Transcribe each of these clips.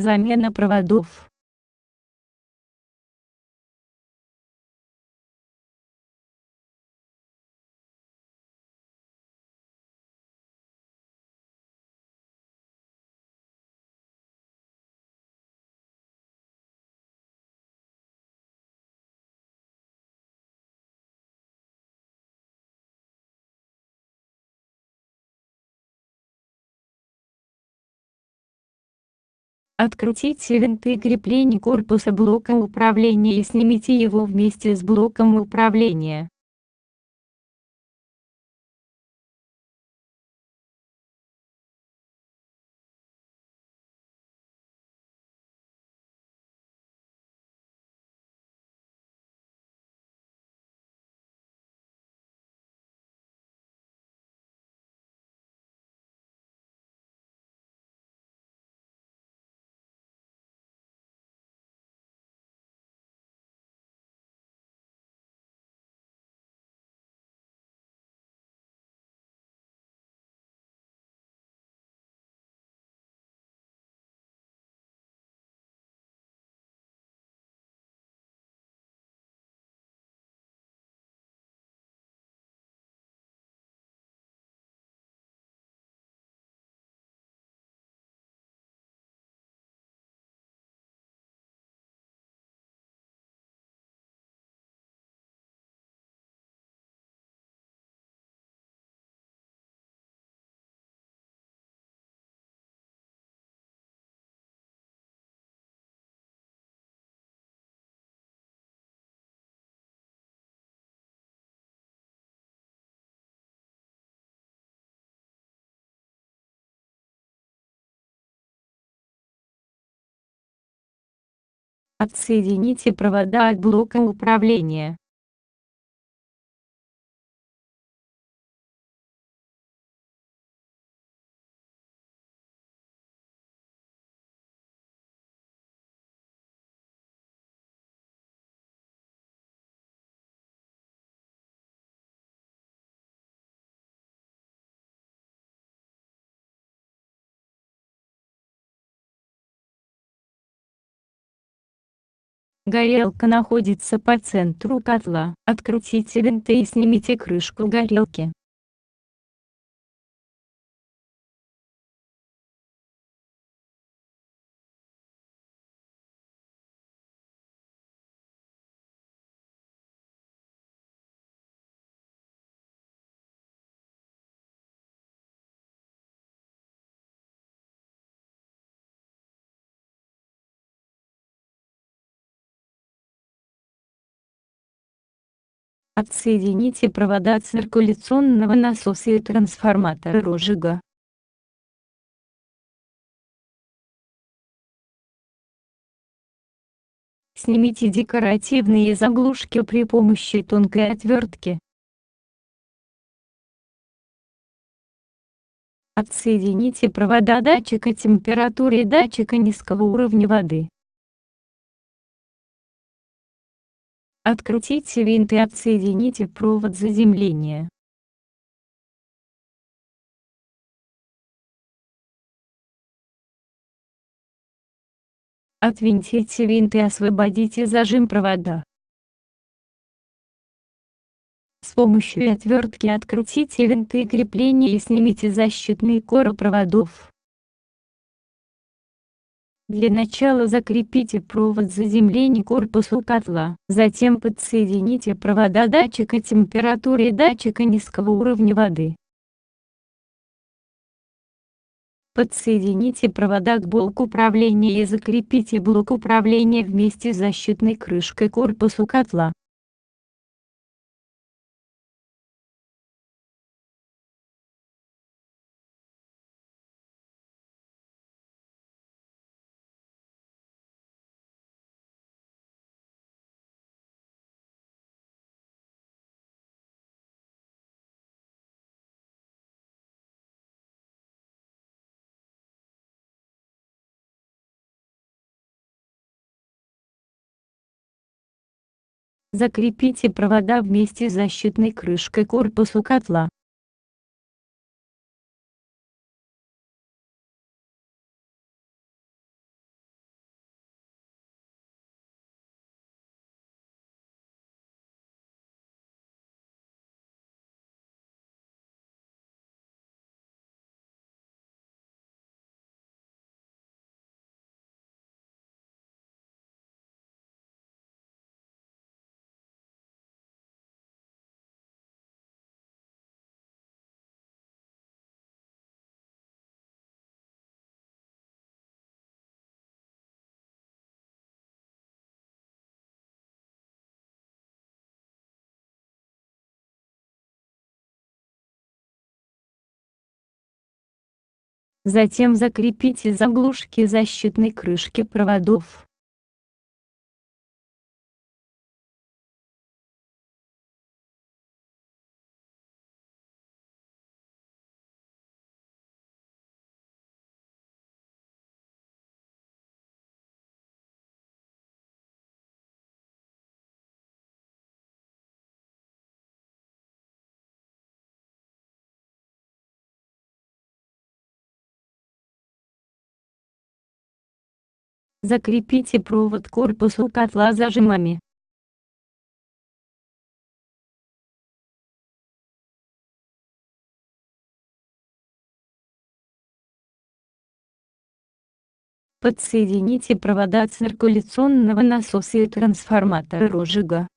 Замена проводов. Открутите винты крепления корпуса блока управления и снимите его вместе с блоком управления. Отсоедините провода от блока управления. Горелка находится по центру котла. Открутите винты и снимите крышку горелки. Отсоедините провода циркуляционного насоса и трансформатора розжига. Снимите декоративные заглушки при помощи тонкой отвертки. Отсоедините провода датчика температуры и датчика низкого уровня воды. Открутите винт и отсоедините провод заземления. Отвинтите винт и освободите зажим провода. С помощью отвертки открутите винты крепления и снимите защитные коры проводов. Для начала закрепите провод заземления к корпусу котла, затем подсоедините провода датчика температуры и датчика низкого уровня воды. Подсоедините провода к блоку управления и закрепите блок управления вместе с защитной крышкой к корпусу котла. Закрепите провода вместе с защитной крышкой к корпусу котла. Затем закрепите заглушки защитной крышки проводов. Закрепите провод к корпусу котла зажимами. Подсоедините провода циркуляционного насоса и трансформатора розжига.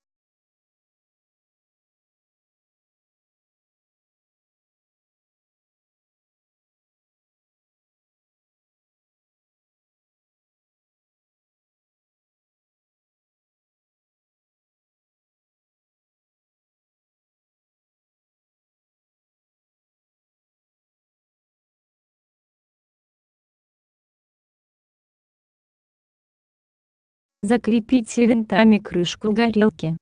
Закрепите винтами крышку горелки.